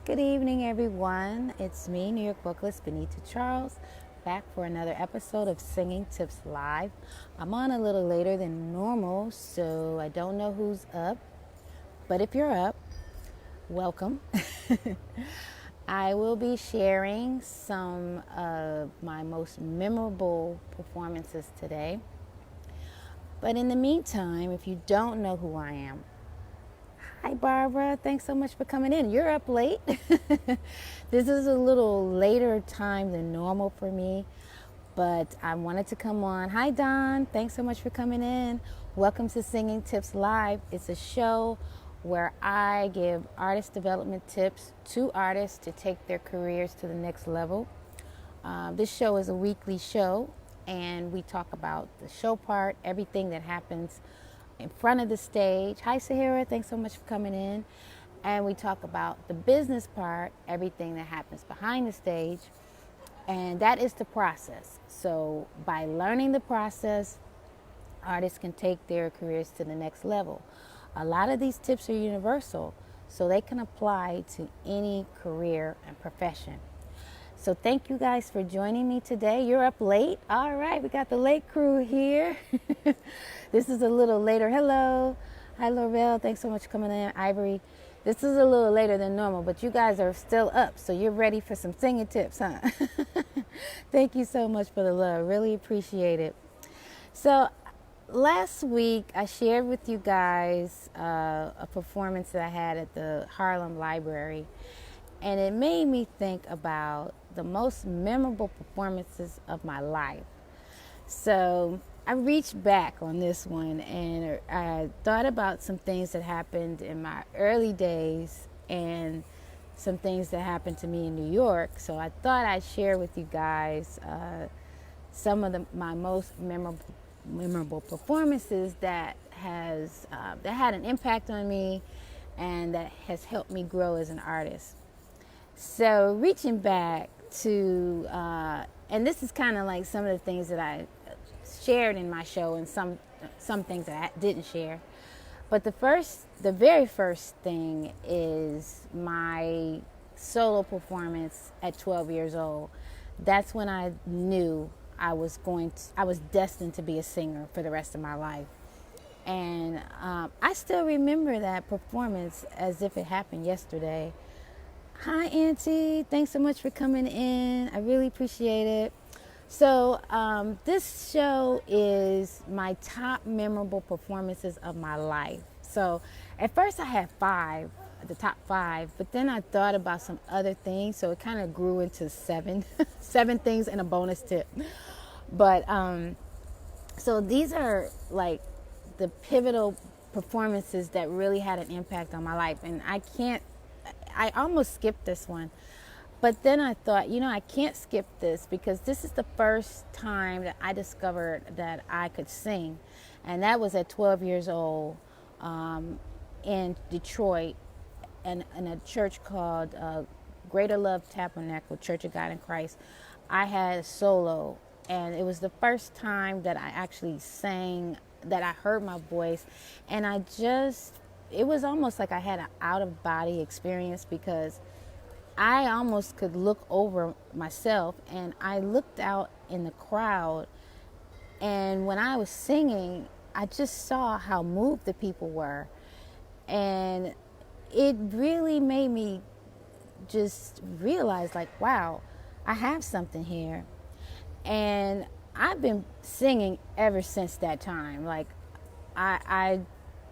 Good evening, everyone. It's me, New York vocalist Benita Charles, back for another episode of Singing Tips Live. I'm on a little later than normal, so I don't know who's up. But if you're up, welcome. I will be sharing some of my most memorable performances today. But in the meantime, if you don't know who I am, hi, Barbara. Thanks so much for coming in. You're up late. This is a little later time than normal for me, but I wanted to come on. Hi, Don. Thanks so much for coming in. Welcome to Singing Tips Live. It's a show where I give artist development tips to artists to take their careers to the next level. This show is a weekly show, and we talk about the show part, everything that happens in front of the stage. Hi, Sahara. Thanks so much for coming in. And we talk about the business part, everything that happens behind the stage. And that is the process. So by learning the process, artists can take their careers to the next level. A lot of these tips are universal, so they can apply to any career and profession. So thank you guys for joining me today. You're up late. All right, we got the late crew here. This is a little later. Hello. Hi, Laurel. Thanks so much for coming in. Ivory. This is a little later than normal, but you guys are still up, so you're ready for some singing tips, huh? Thank you so much for the love. Really appreciate it. So last week, I shared with you guys a performance that I had at the Harlem Library, and it made me think about the most memorable performances of my life. So I reached back on this one, and I thought about some things that happened in my early days and some things that happened to me in New York. So I thought I'd share with you guys some of my most memorable performances that had an impact on me and that has helped me grow as an artist. So reaching back to, and this is kind of like some of the things that I shared in my show and some things that I didn't share. But the very first thing is my solo performance at 12 years old. That's when I knew I was destined to be a singer for the rest of my life. And I still remember that performance as if it happened yesterday. Hi, Auntie. Thanks so much for coming in. I really appreciate it. So this show is my top memorable performances of my life. So at first I had the top five, but then I thought about some other things, so it kind of grew into seven things and a bonus tip. But so these are like the pivotal performances that really had an impact on my life, and I almost skipped this one. But then I thought, I can't skip this because this is the first time that I discovered that I could sing. And that was at 12 years old in Detroit in a church called Greater Love Tabernacle Church of God in Christ. I had a solo, and it was the first time that I actually sang, that I heard my voice. And it was almost like I had an out-of-body experience because I almost could look over myself, and I looked out in the crowd, and when I was singing, I just saw how moved the people were, and it really made me just realize, like, wow, I have something here. And I've been singing ever since that time. Like,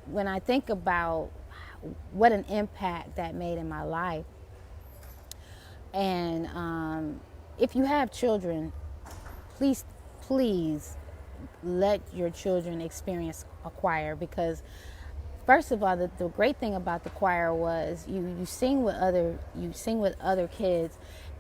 when I think about what an impact that made in my life. And if you have children, please let your children experience a choir, because first of all, the great thing about the choir was you sing with other kids,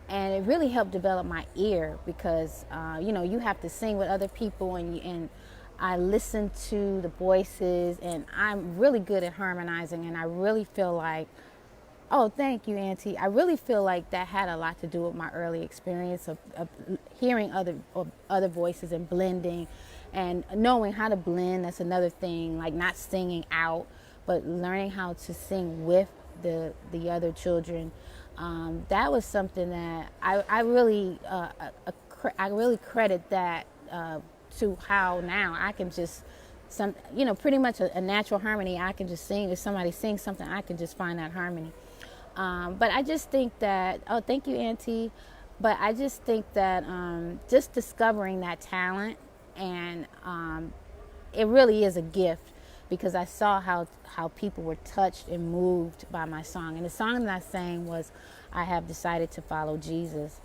and it really helped develop my ear because you have to sing with other people, and I listen to the voices, and I'm really good at harmonizing, and I really feel like, oh, thank you, Auntie. I really feel like that had a lot to do with my early experience of hearing other voices and blending and knowing how to blend. That's another thing, like not singing out, but learning how to sing with the other children. That was something that I really I really credit that to how now I can just pretty much a natural harmony. I can just sing. If somebody sings something, I can just find that harmony. But I just think that, oh, thank you, Auntie. But I just think that just discovering that talent, and it really is a gift, because I saw how people were touched and moved by my song. And the song that I sang was, I Have Decided to Follow Jesus.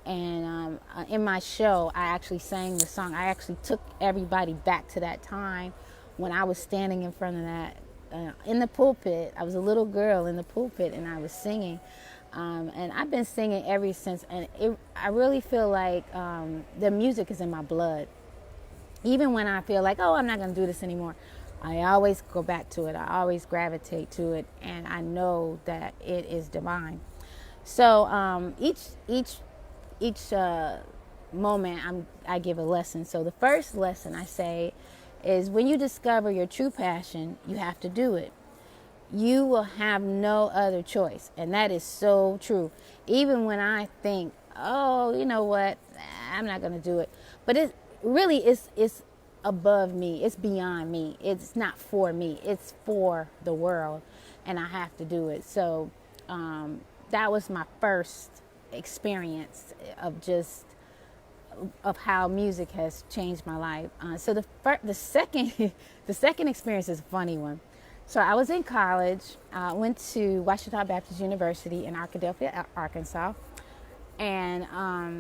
And in my show, I actually sang the song. I actually took everybody back to that time when I was standing in front of that, in the pulpit. I was a little girl in the pulpit, and I was singing. And I've been singing ever since. And I really feel like the music is in my blood. Even when I feel like, oh, I'm not going to do this anymore, I always go back to it. I always gravitate to it. And I know that it is divine. So each moment I give a lesson. So the first lesson I say is, when you discover your true passion, you have to do it. You will have no other choice. And that is so true. Even when I think, oh, you know what, I'm not going to do it. But it really is above me. It's beyond me. It's not for me. It's for the world. And I have to do it. So that was my first experience of how music has changed my life. So the second experience is a funny one. So I was in college. I went to Ouachita Baptist University in Arkadelphia, Arkansas. And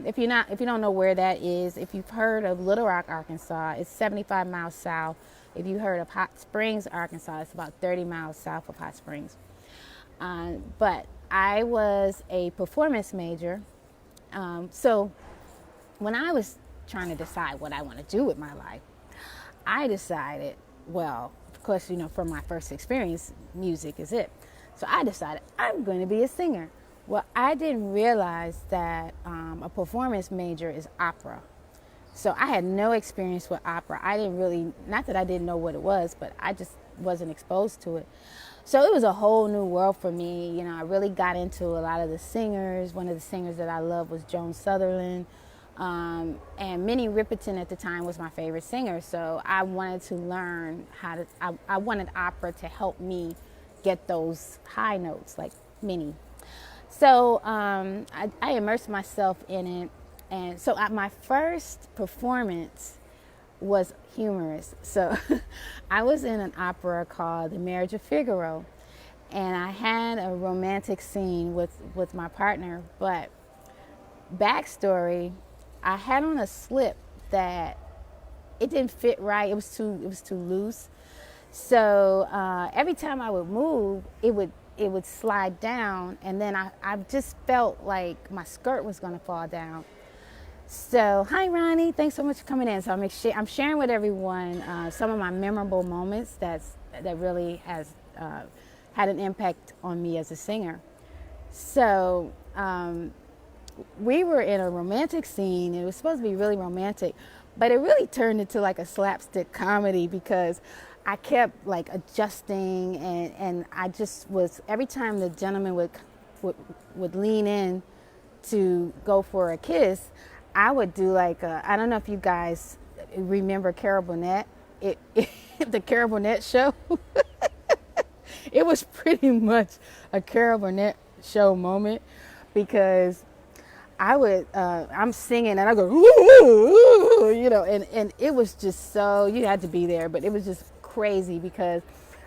if you don't know where that is, if you've heard of Little Rock, Arkansas, it's 75 miles south. If you heard of Hot Springs, Arkansas, it's about 30 miles south of Hot Springs. But I was a performance major. So when I was trying to decide what I want to do with my life, I decided, well, of course, from my first experience, music is it. So I decided I'm going to be a singer. Well, I didn't realize that a performance major is opera. So I had no experience with opera. I didn't really, not that I didn't know what it was, but I just wasn't exposed to it. So it was a whole new world for me. I really got into a lot of the singers. One of the singers that I loved was Joan Sutherland. And Minnie Riperton at the time was my favorite singer. So I wanted to learn I wanted opera to help me get those high notes like Minnie. So I immersed myself in it. And so my first performance was humorous. So I was in an opera called The Marriage of Figaro. And I had a romantic scene with my partner. But backstory, I had on a slip that it didn't fit right. It was too loose. So every time I would move, it would slide down, and then I just felt like my skirt was going to fall down. So, hi Ronnie, thanks so much for coming in. So I'm sharing with everyone some of my memorable moments that really has had an impact on me as a singer. So we were in a romantic scene. It was supposed to be really romantic, but it really turned into like a slapstick comedy, because I kept like adjusting, and I just was, every time the gentleman would lean in to go for a kiss, I would do like I don't know if you guys remember Carol Burnett, the Carol Burnett show. It was pretty much a Carol Burnett show moment, because I'm singing and I go, ooh, and it was just so, you had to be there, but it was just crazy, because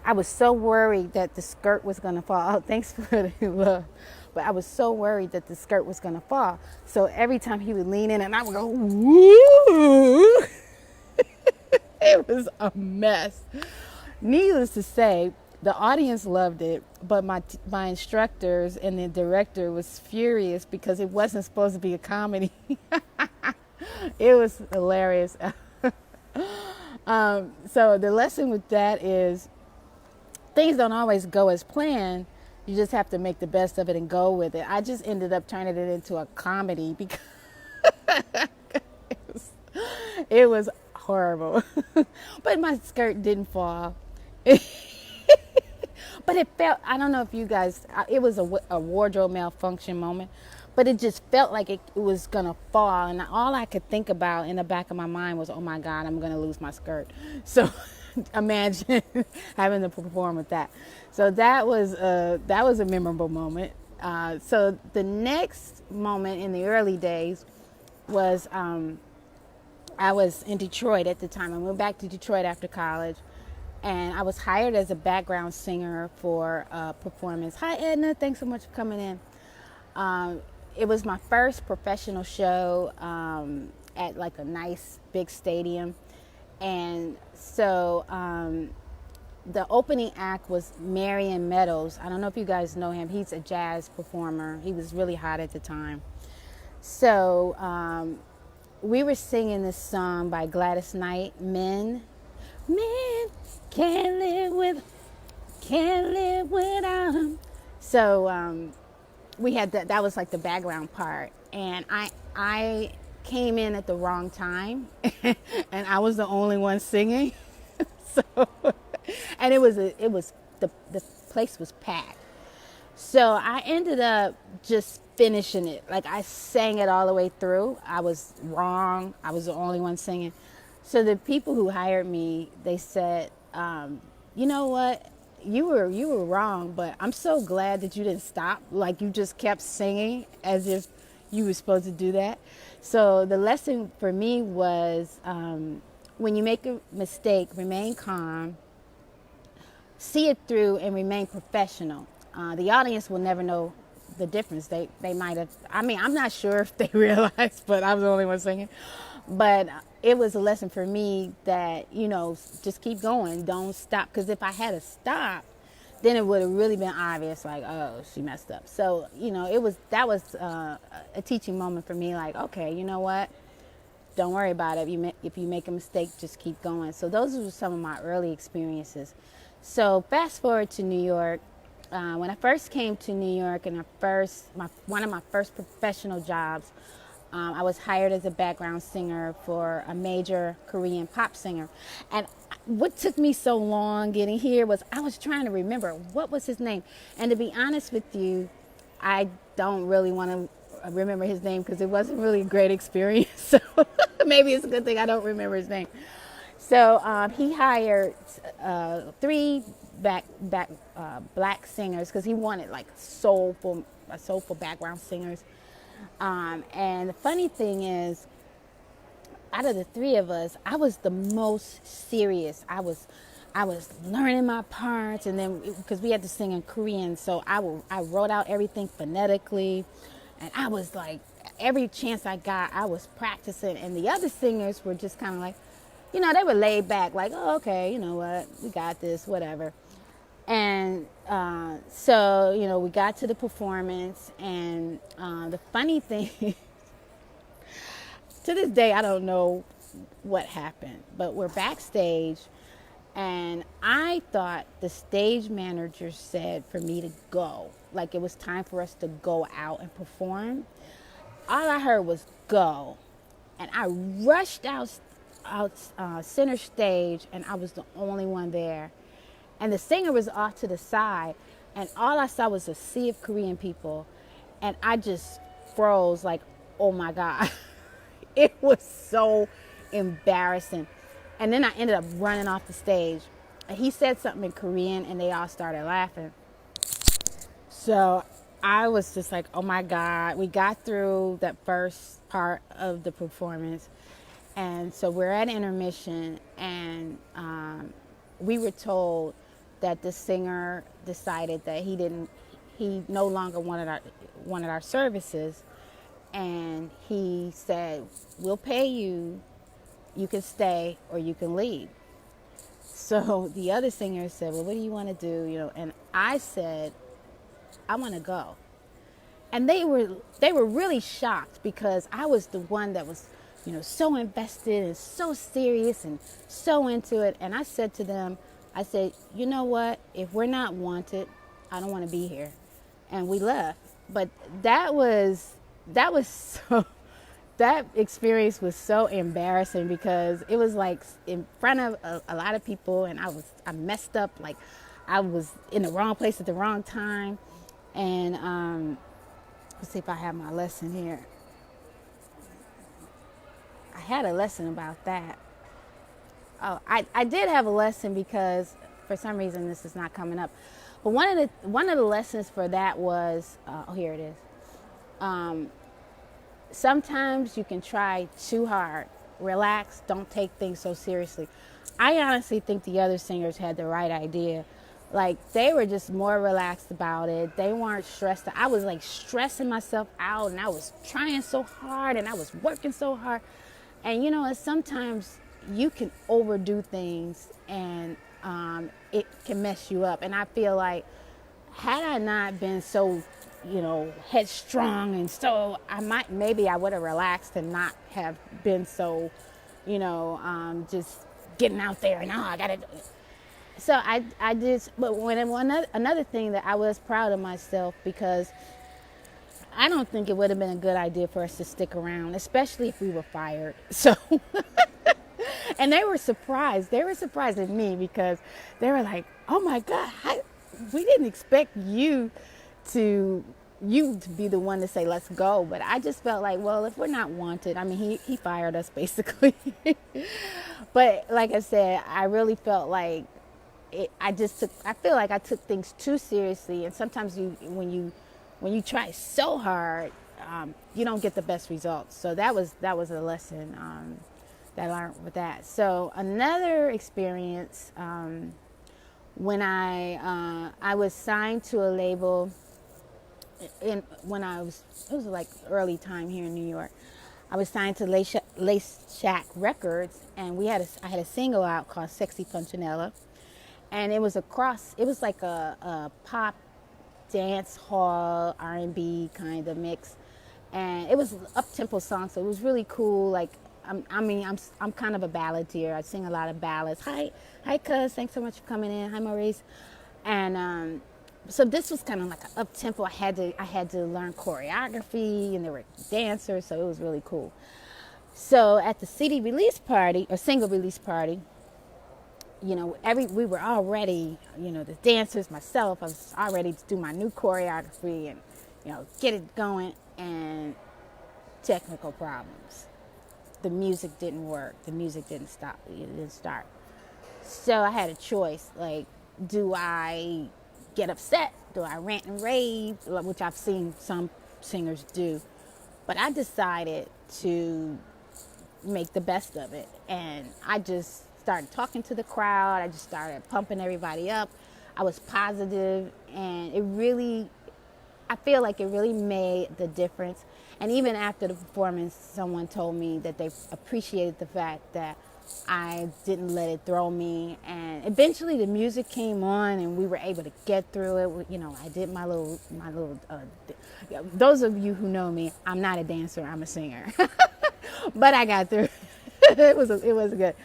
I was so worried that the skirt was going to fall. Oh, thanks for the love. But I was so worried that the skirt was going to fall. So every time he would lean in and I would go, woo. It was a mess. Needless to say, the audience loved it, but my instructors and the director was furious, because it wasn't supposed to be a comedy. It was hilarious. So the lesson with that is, things don't always go as planned. You just have to make the best of it and go with it. I just ended up turning it into a comedy, because it was horrible. But my skirt didn't fall. But it felt, I don't know if you guys, it was a wardrobe malfunction moment, but it just felt like it was going to fall. And all I could think about in the back of my mind was, oh my God, I'm going to lose my skirt. So imagine having to perform with that. So that was a memorable moment. So the next moment in the early days was I was in Detroit at the time. I went back to Detroit after college, and I was hired as a background singer for a performance. Hi, Edna. Thanks so much for coming in. It was my first professional show at like a nice big stadium. And so the opening act was Marion Meadows. I don't know if you guys know him. He's a jazz performer. He was really hot at the time. So we were singing this song by Gladys Knight, Men can't live without him. So we had that was like the background part, and I came in at the wrong time, and I was the only one singing. So, and it was the place was packed. So I ended up just finishing it. Like I sang it all the way through. I was wrong. I was the only one singing. So the people who hired me, they said, you know what? You were wrong, but I'm so glad that you didn't stop. Like you just kept singing as if you were supposed to do that. So the lesson for me was when you make a mistake, remain calm, see it through, and remain professional. The audience will never know the difference. They might have, I'm not sure if they realized, but I was the only one singing. But it was a lesson for me that, just keep going. Don't stop. Because if I had stopped, then it would have really been obvious, like, oh, she messed up. So, that was a teaching moment for me. Like, okay, you know what? Don't worry about it. If you make a mistake, just keep going. So those were some of my early experiences. So fast forward to New York. When I first came to New York, and one of my first professional jobs, I was hired as a background singer for a major Korean pop singer. And what took me so long getting here was I was trying to remember what was his name. And to be honest with you, I don't really want to remember his name because it wasn't really a great experience. So maybe it's a good thing I don't remember his name. So he hired 3 black singers because he wanted like soulful background singers. And the funny thing is, out of the 3 of us, I was the most serious. I was learning my parts, and then because we had to sing in Korean, so I wrote out everything phonetically, and I was like, every chance I got, I was practicing. And the other singers were just kind of like, they were laid back, like, oh, okay, you know what, we got this, whatever. And so, we got to the performance, and the funny thing, to this day, I don't know what happened, but we're backstage, and I thought the stage manager said for me to go, like it was time for us to go out and perform. All I heard was go, and I rushed out center stage, and I was the only one there. And the singer was off to the side, and all I saw was a sea of Korean people, and I just froze like, oh my God. It was so embarrassing. And then I ended up running off the stage. And he said something in Korean, and they all started laughing. So I was just like, oh my God. We got through that first part of the performance. And so we're at intermission, and we were told that the singer decided that he no longer wanted our services, and he said, we'll pay you, you can stay or you can leave. So the other singer said, well, what do you want to do? And I said, I want to go. And they were really shocked because I was the one that was, so invested and so serious and so into it. And I said to them, I said, you know what? If we're not wanted, I don't want to be here. And we left. But that experience was so embarrassing because it was like in front of a lot of people, and I messed up. Like I was in the wrong place at the wrong time. And let's see if I have my lesson here. I had a lesson about that. Oh, I did have a lesson because for some reason this is not coming up. But one of the lessons for that was here it is. Sometimes you can try too hard. Relax. Don't take things so seriously. I honestly think the other singers had the right idea. Like, they were just more relaxed about it. They weren't stressed. I was like stressing myself out, and I was trying so hard, and I was working so hard. And sometimes you can overdo things, and it can mess you up. And I feel like, had I not been so headstrong, and so maybe I would have relaxed and not have been so just getting out there and I gotta do it. So I did. But another thing that I was proud of myself, because I don't think it would have been a good idea for us to stick around, especially if we were fired. So and they were surprised at me, because they were like, oh my God, we didn't expect you to be the one to say let's go. But I just felt like, well, if we're not wanted, I mean, he fired us basically. But like I said, I really felt like I feel like I took things too seriously, and sometimes when you try so hard, you don't get the best results. So that was a lesson that I learned with that. So another experience, when I was signed to a label it was like early time here in New York. I was signed to Lace Shack Records, and I had a single out called Sexy Punchinella, and it was like a pop dance hall R&B kind of mix, and it was up-tempo song, so it was really cool. Like, I'm kind of a balladeer. I sing a lot of ballads. Hi cuz, thanks so much for coming in. Hi Maurice. And so this was kind of like an up-tempo. I had to learn choreography, and there were dancers, so it was really cool. So at the CD release party, or single release party, we were all ready, the dancers, myself, I was all ready to do my new choreography and, get it going, and technical problems. The music didn't work. The music didn't stop. It didn't start. So I had a choice, like, do I get upset? Do I rant and rave, which I've seen some singers do? But I decided to make the best of it, and I just started talking to the crowd. I just started pumping everybody up. I was positive, and I feel like it really made the difference. And even after the performance, someone told me that they appreciated the fact that I didn't let it throw me. And eventually the music came on, and we were able to get through it. I did my little those of you who know me, I'm not a dancer, I'm a singer. But I got through. It was good.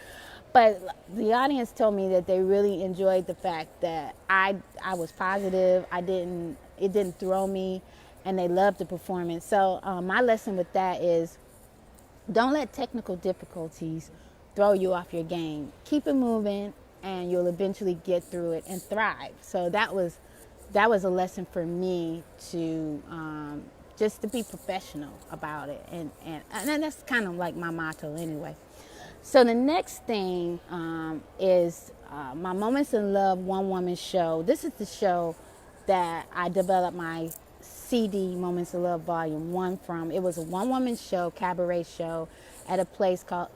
But the audience told me that they really enjoyed the fact that I was positive. It didn't throw me, and they loved the performance. So my lesson with that is, don't let technical difficulties throw you off your game. Keep it moving, and you'll eventually get through it and thrive. So that was a lesson for me to just to be professional about it, and that's kind of like my motto anyway. So the next thing is my Moments in Love one-woman show. This is the show that I developed my CD Moments in Love Volume 1 from. It was a one-woman show, cabaret show, at a place called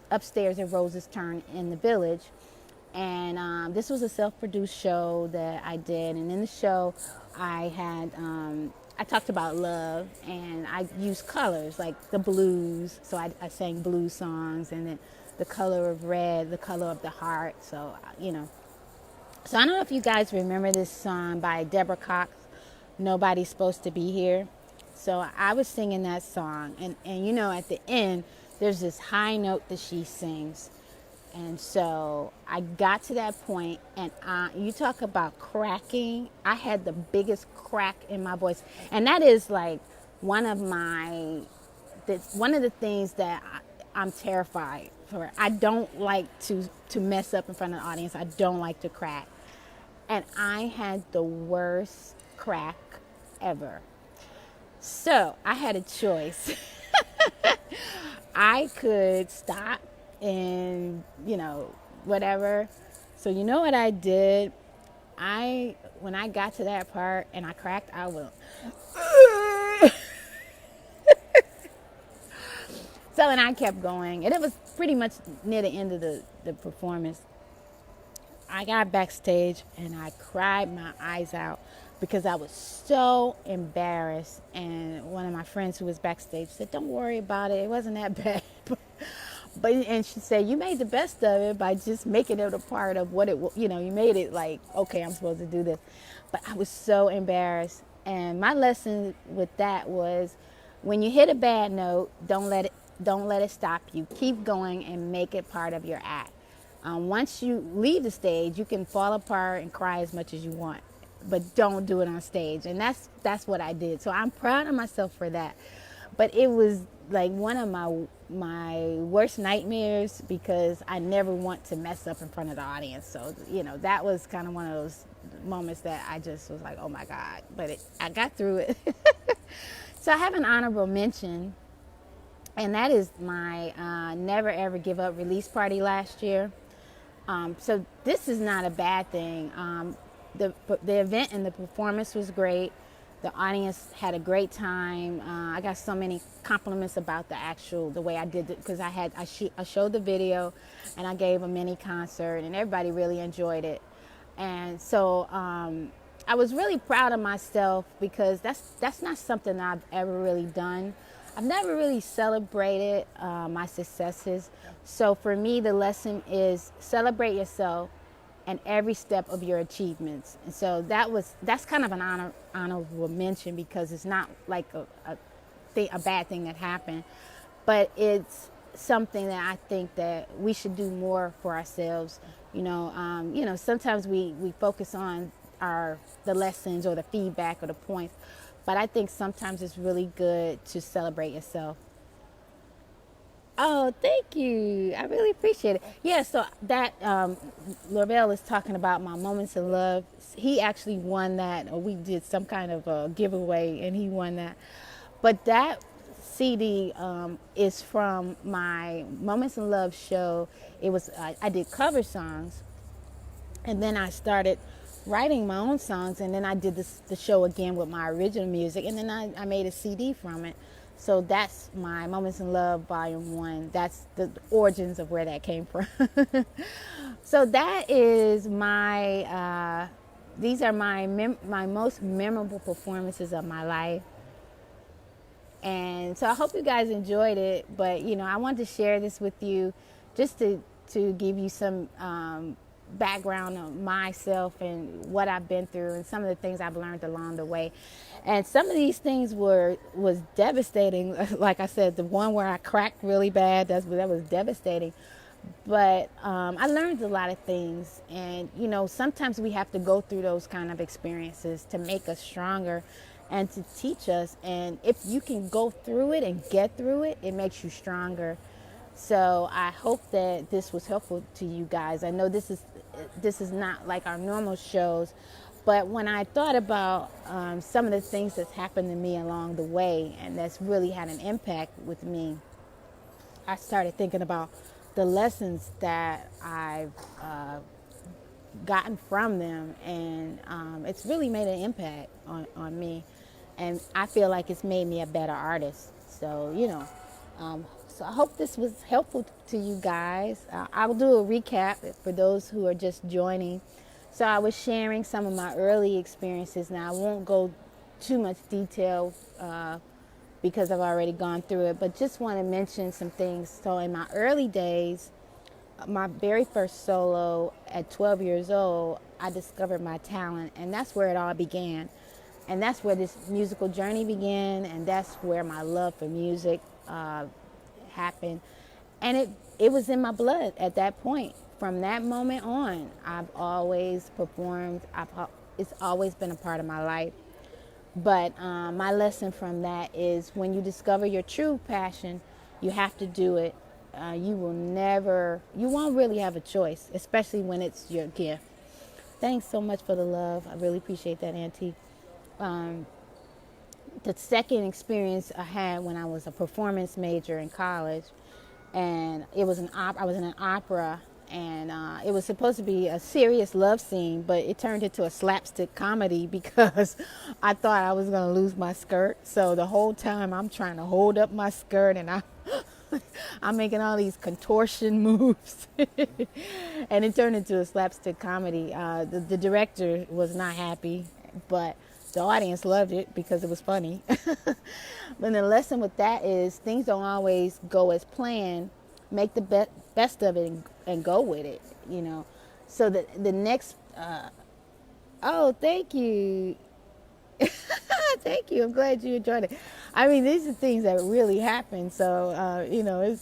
Upstairs at Rose's Turn in the Village. And this was a self-produced show that I did. And in the show, I talked about love, and I used colors like the blues. So I sang blues songs, and then the color of red, the color of the heart. So, So I don't know if you guys remember this song by Deborah Cox, Nobody's Supposed to Be Here. So I was singing that song, and at the end, there's this high note that she sings. And so I got to that point, and you talk about cracking. I had the biggest crack in my voice. And that is like one of the things that I'm terrified for. I don't like to mess up in front of the audience. I don't like to crack. and I had the worst crack ever. So I had a choice. I could stop and, whatever. So you know what I did? When I got to that part and I cracked, I went. So, and I kept going. And it was pretty much near the end of the performance. I got backstage and I cried my eyes out because I was so embarrassed. And one of my friends who was backstage said, "Don't worry about it. It wasn't that bad." And she said, "You made the best of it by just making it a part of what it, you made it like, okay, I'm supposed to do this." But I was so embarrassed. And my lesson with that was, when you hit a bad note, don't let it stop you. Keep going and make it part of your act. Once you leave the stage, you can fall apart and cry as much as you want, but don't do it on stage. And that's what I did. So I'm proud of myself for that. But it was like one of my worst nightmares because I never want to mess up in front of the audience. So, that was kind of one of those moments that I just was like, oh my God. But I got through it. So I have an honorable mention, and that is my Never Ever Give Up release party last year. So this is not a bad thing. The event and the performance was great. The audience had a great time. I got so many compliments about the way I did it, because I showed the video and I gave a mini concert and everybody really enjoyed it. And so I was really proud of myself because that's not something I've ever really done. I've never really celebrated my successes. So for me, the lesson is celebrate yourself and every step of your achievements. And so that's kind of an honorable mention, because it's not like a bad thing that happened, but it's something that I think that we should do more for ourselves. Sometimes we focus on the lessons or the feedback or the points, but I think sometimes it's really good to celebrate yourself. Oh, thank you. I really appreciate it. Yeah, so that Lavelle is talking about my Moments in Love. He actually won that, or we did some kind of a giveaway, and he won that. But that CD is from my Moments in Love show. It was I did cover songs, and then I started writing my own songs, and then I did the show again with my original music, and then I made a CD from it. So that's my Moments in Love Volume 1. That's the origins of where that came from. So that is these are my most memorable performances of my life. And so I hope you guys enjoyed it. But, I wanted to share this with you just to give you some background on myself and what I've been through and some of the things I've learned along the way. And some of these things was devastating. Like I said, the one where I cracked really bad, that was devastating. But I learned a lot of things. And, sometimes we have to go through those kind of experiences to make us stronger and to teach us. And if you can go through it and get through it, it makes you stronger. So I hope that this was helpful to you guys. I know this is not like our normal shows, but when I thought about some of the things that's happened to me along the way and that's really had an impact with me, I started thinking about the lessons that I've gotten from them, and it's really made an impact on me, and I feel like it's made me a better artist. So, so I hope this was helpful to you guys. I will do a recap for those who are just joining. So I was sharing some of my early experiences. Now I won't go too much detail because I've already gone through it, but just want to mention some things. So in my early days, my very first solo at 12 years old, I discovered my talent, and that's where it all began. And that's where this musical journey began, and that's where my love for music happened. And it was in my blood at that point. From that moment on, I've always performed. It's always been a part of my life. But my lesson from that is, when you discover your true passion, you have to do it. You won't really have a choice, especially when it's your gift. Thanks so much for the love. I really appreciate that, Auntie. The second experience I had when I was a performance major in college, and it was I was in an opera, and it was supposed to be a serious love scene, but it turned into a slapstick comedy because I thought I was going to lose my skirt. So the whole time I'm trying to hold up my skirt, and I'm making all these contortion moves, and it turned into a slapstick comedy. The director was not happy, but the audience loved it because it was funny. But the lesson with that is things don't always go as planned. Make the best of it and go with it, you know. So the next, oh, thank you. Thank you. I'm glad you enjoyed it. I mean, these are things that really happen. So, you know,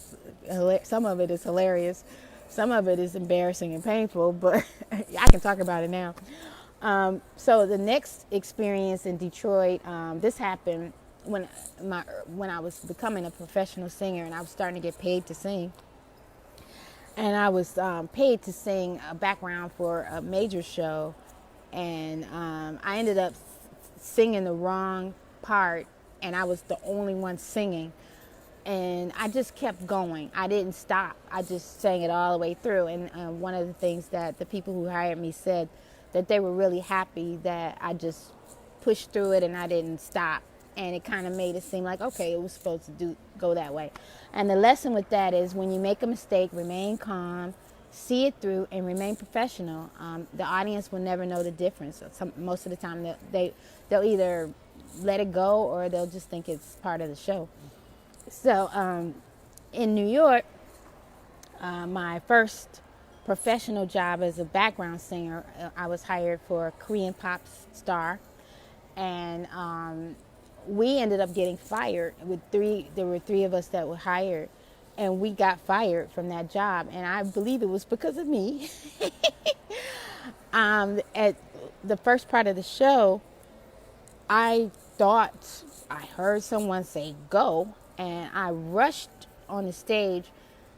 some of it is hilarious. Some of it is embarrassing and painful, but I can talk about it now. So the next experience in Detroit, this happened when I was becoming a professional singer, and I was starting to get paid to sing. And I was paid to sing a background for a major show, and I ended up singing the wrong part, and I was the only one singing. And I just kept going. I didn't stop. I just sang it all the way through. And one of the things that the people who hired me said, that they were really happy that I just pushed through it and I didn't stop. And it kind of made it seem like, okay, it was supposed to go that way. And the lesson with that is when you make a mistake, remain calm, see it through, and remain professional. The audience will never know the difference. Most of the time, they'll either let it go or they'll just think it's part of the show. So in New York, my first professional job as a background singer, I was hired for a Korean pop star, and we ended up getting fired. There were three of us that were hired, and we got fired from that job, and I believe it was because of me. At the first part of the show, I thought I heard someone say go, and I rushed on the stage,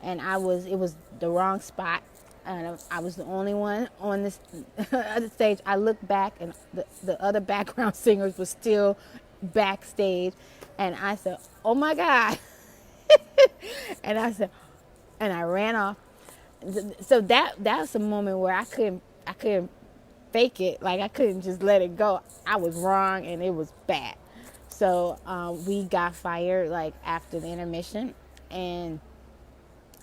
and it was the wrong spot, and I was the only one on this other stage. I looked back, and the other background singers were still backstage, and I said, oh my God. and I ran off. So that was a moment where I couldn't fake it. Like, I couldn't just let it go. I was wrong, and it was bad. So we got fired like after the intermission, and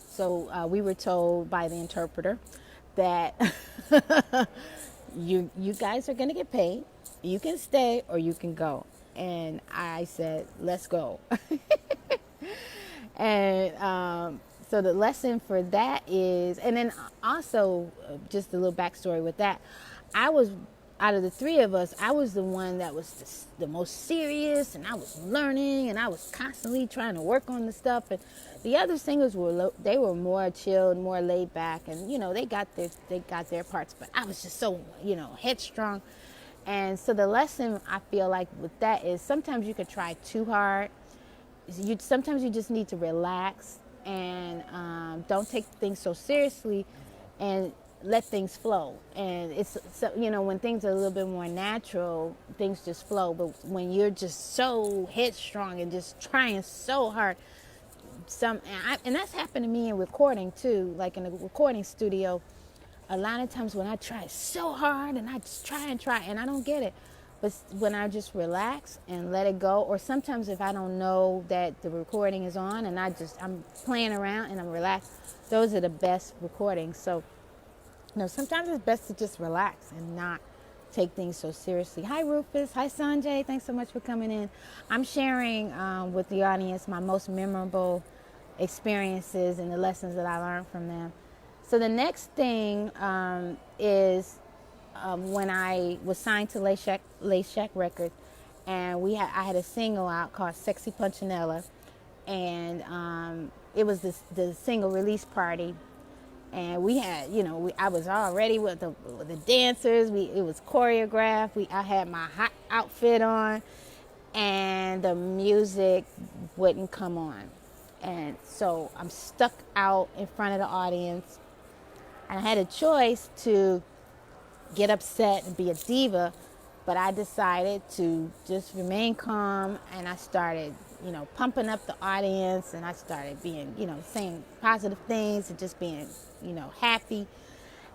so we were told by the interpreter that you guys are going to get paid. You can stay or you can go. And I said, let's go. And so the lesson for that is, and then also just a little backstory with that, out of the three of us, I was the one that was the most serious, and I was learning, and I was constantly trying to work on the stuff. And the other singers they were more chilled, more laid back, and they got their parts. But I was just so headstrong. And so the lesson I feel like with that is sometimes you could try too hard. Sometimes you just need to relax and don't take things so seriously, and let things flow. And it's so, when things are a little bit more natural, things just flow. But when you're just so headstrong and just trying so hard, and that's happened to me in recording too. Like in the recording studio, a lot of times when I try so hard and I just try and I don't get it. But when I just relax and let it go, or sometimes if I don't know that the recording is on and I'm playing around and I'm relaxed, those are the best recordings. So sometimes it's best to just relax and not take things so seriously. Hi, Rufus. Hi, Sanjay. Thanks so much for coming in. I'm sharing with the audience my most memorable experiences and the lessons that I learned from them. So the next thing is when I was signed to Shack Records, and I had a single out called Sexy Punchinella, and it was the single release party. And we had, I was all ready with the dancers. It was choreographed. I had my hot outfit on, and the music wouldn't come on. And so I'm stuck out in front of the audience, and I had a choice to get upset and be a diva, but I decided to just remain calm, and I started, pumping up the audience, and I started being, saying positive things and just being, happy.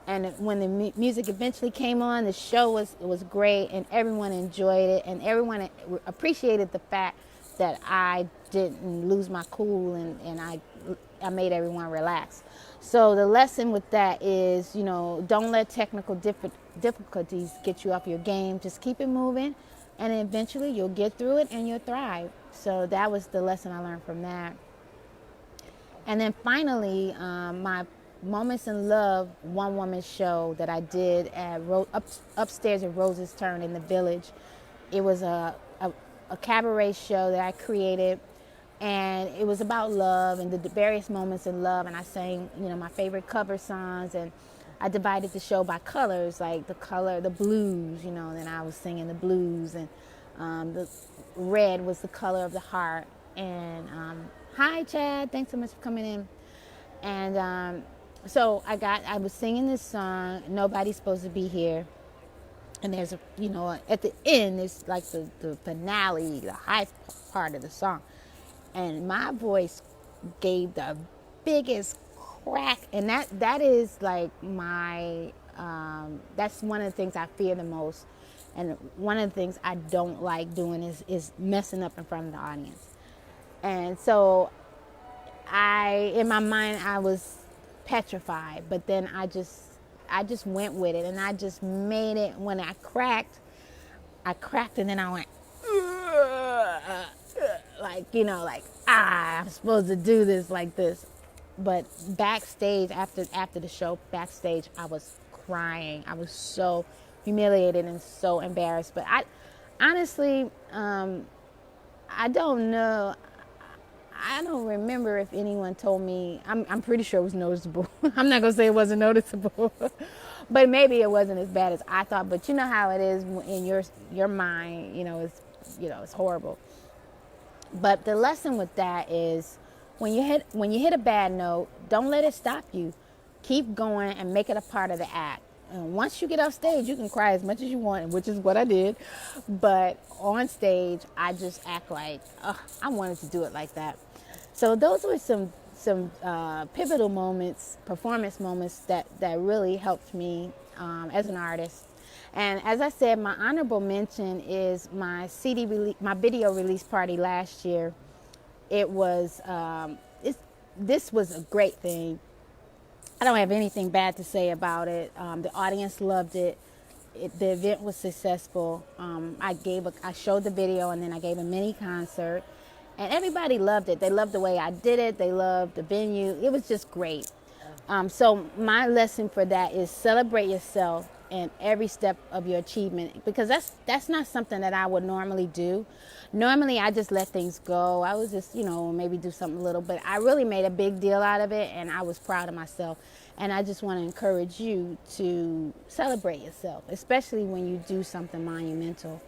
And when the music eventually came on, the show was great, and everyone enjoyed it, and everyone appreciated the fact that I didn't lose my cool, and I made everyone relax. So the lesson with that is, don't let technical difficulties get you off your game. Just keep it moving, and eventually you'll get through it and you'll thrive. So that was the lesson I learned from that. And then finally, my Moments in Love one-woman show that I did at upstairs at Rose's Turn in the Village. It was a cabaret show that I created, and it was about love and the various moments in love. And I sang, my favorite cover songs, and I divided the show by colors, like the blues, then I was singing the blues, and the red was the color of the heart. And hi, Chad, thanks so much for coming in. And so I was singing this song, Nobody's Supposed to Be Here. And there's at the end, it's like the finale, the high part of the song. And my voice gave the biggest crack. And that is like that's one of the things I fear the most. And one of the things I don't like doing is messing up in front of the audience. And so in my mind, I was petrified, but then I just went with it, and I just made it. When I cracked, and then I went, I'm supposed to do this like this. But backstage, after the show, I was crying. I was so humiliated and so embarrassed. But I honestly, I don't know. I don't remember if anyone told me. I'm pretty sure it was noticeable. I'm not going to say it wasn't noticeable. But maybe it wasn't as bad as I thought. But you know how it is in your mind, it's horrible. But the lesson with that is when you hit a bad note, don't let it stop you. Keep going and make it a part of the act. And once you get off stage, you can cry as much as you want, which is what I did. But on stage, I just act like, I wanted to do it like that. So those were some pivotal moments, performance moments that really helped me as an artist. And as I said, my honorable mention is my my video release party last year. It was this was a great thing. I don't have anything bad to say about it. The audience loved it. The event was successful. I showed the video, and then I gave a mini concert, and everybody loved it. They loved the way I did it. They loved the venue. It was just great. So my lesson for that is celebrate yourself in every step of your achievement, because that's not something that I would normally do. Normally, I just let things go. I was just, maybe do something little, but I really made a big deal out of it, and I was proud of myself. And I just want to encourage you to celebrate yourself, especially when you do something monumental.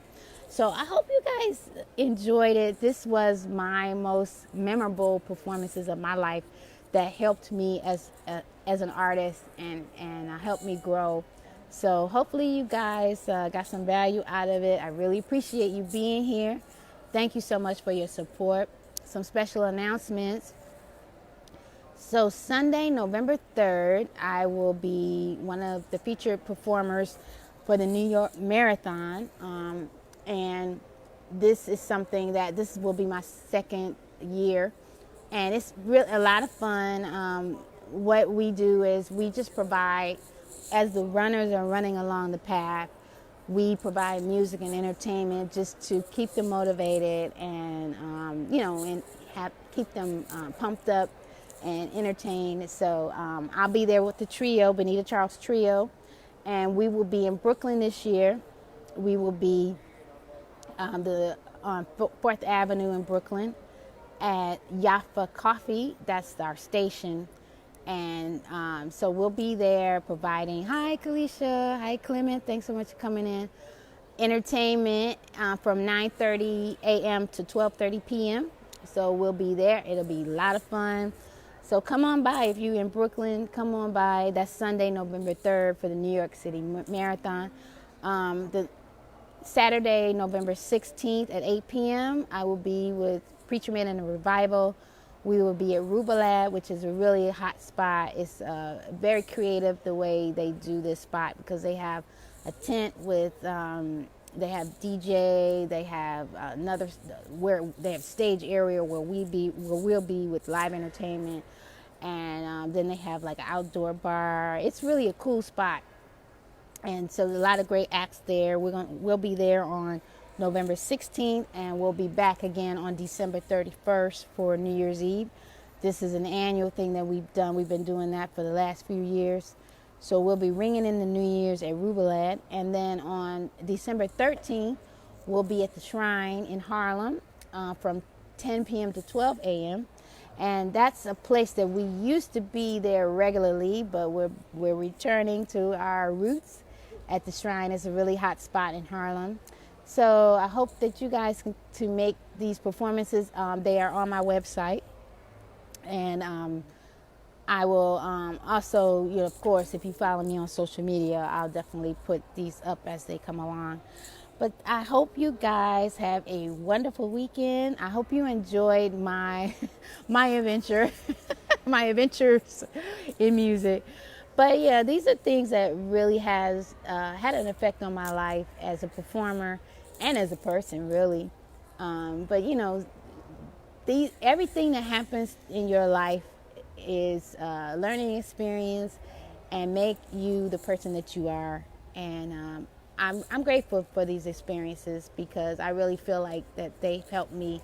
So I hope you guys enjoyed it. This was my most memorable performances of my life that helped me as an artist and helped me grow. So hopefully you guys got some value out of it. I really appreciate you being here. Thank you so much for your support. Some special announcements. So Sunday, November 3rd, I will be one of the featured performers for the New York Marathon. And this is something that this will be my second year. And it's really a lot of fun. What we do is we just provide, as the runners are running along the path, we provide music and entertainment just to keep them motivated and, keep them pumped up and entertained. So I'll be there with the trio, Benita Charles Trio, and we will be in Brooklyn this year. We will be on 4th Avenue in Brooklyn at Jaffa Coffee. That's our station. And so we'll be there providing, hi Kalisha, hi Clement, thanks so much for coming in, entertainment from 9:30 a.m. to 12:30 p.m. So we'll be there. It'll be a lot of fun. So come on by if you're in Brooklyn. Come on by. That's Sunday, November 3rd for the New York City Marathon. The Saturday, November 16th at 8 p.m., I will be with Preacher Man and the Revival. We will be at Rubalab, which is a really hot spot. It's very creative the way they do this spot because they have a tent with, they have DJ, they have another, where they have stage area where we'll be with live entertainment. And then they have like an outdoor bar. It's really a cool spot. And so a lot of great acts there. We'll be there on November 16th, and we'll be back again on December 31st for New Year's Eve. This is an annual thing that we've done. We've been doing that for the last few years. So we'll be ringing in the New Year's at Rubalad. And then on December 13th, we'll be at the Shrine in Harlem from 10 p.m. to 12 a.m. And that's a place that we used to be there regularly, but we're returning to our roots at the Shrine. It's a really hot spot in Harlem. So I hope that you guys can to make these performances. They are on my website. And I will also, of course, if you follow me on social media, I'll definitely put these up as they come along. But I hope you guys have a wonderful weekend. I hope you enjoyed my adventure, my adventures in music. But yeah, these are things that really has had an effect on my life as a performer and as a person, really. But everything that happens in your life is a learning experience and make you the person that you are. And I'm grateful for these experiences because I really feel like that they've helped me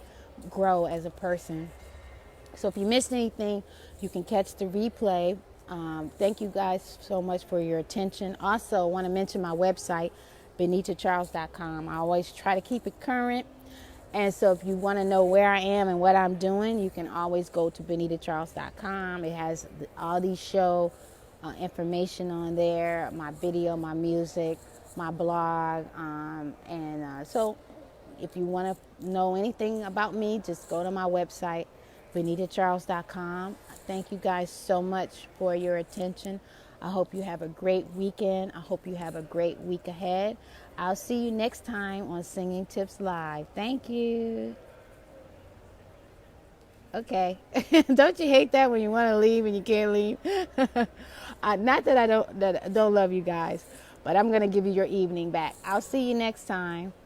grow as a person. So if you missed anything, you can catch the replay. Thank you guys so much for your attention. Also, I want to mention my website, benitacharles.com. I always try to keep it current. And so if you want to know where I am and what I'm doing, you can always go to benitacharles.com. It has all these show information on there, my video, my music, my blog. So if you want to know anything about me, just go to my website, benitacharles.com. Thank you guys so much for your attention. I hope you have a great weekend. I hope you have a great week ahead. I'll see you next time on Singing Tips Live. Thank you. Okay. Don't you hate that when you want to leave and you can't leave? Not that I don't love you guys, but I'm going to give you your evening back. I'll see you next time.